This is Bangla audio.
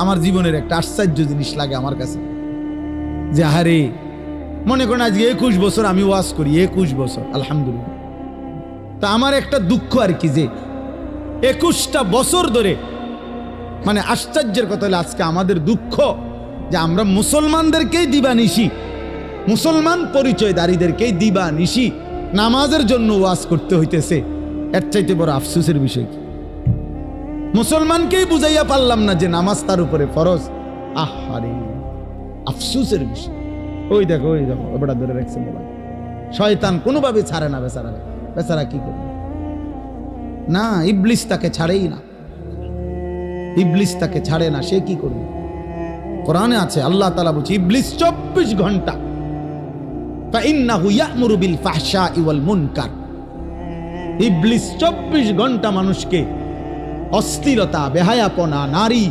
আমার জীবনের একটা আশ্চর্য জিনিস লাগে আমার কাছে, যে আরে মনে করেন আজকে 21 বছর আমি ওয়াজ করি, 21 বছর আলহামদুলিল্লাহ। তা আমার একটা দুঃখ আর কি, যে 21টা বছর ধরে, মানে আশ্চর্যের কথা হলো আজকে আমাদের দুঃখ যে আমরা মুসলমানদেরকেই দিবানিশি, মুসলমান পরিচয়দারীদেরকেই দিবানিশি নামাজের জন্য ওয়াজ করতে হইতেছে। এর চাইতে বড় আফসোসের বিষয় কি? মুসলমানকেই বুঝাইয়া পারলাম না যে নামাজ তার উপরে ফরজ। আহারে আফসোসের বিষয়। ওই দেখো ওটা ধরে রাখছে মোবাইল। শয়তান কোনোভাবে ছাড়ে না বেচারা কি করবে? না, ইবলিস তাকে ছাড়েই না, ইবলিস তাকে ছাড়ে না। সে কি করবে? কোরআনে আছে, আল্লাহ তাআলা বলছে ইবলিস 24 ঘন্টা ফাইন্নাহু ইয়া'মুরু বিল ফাহশাই ওয়াল মুনকার। ইবলিস 24 ঘন্টা মানুষকে অশ্লীলতা, বেহায়াপনা, নারী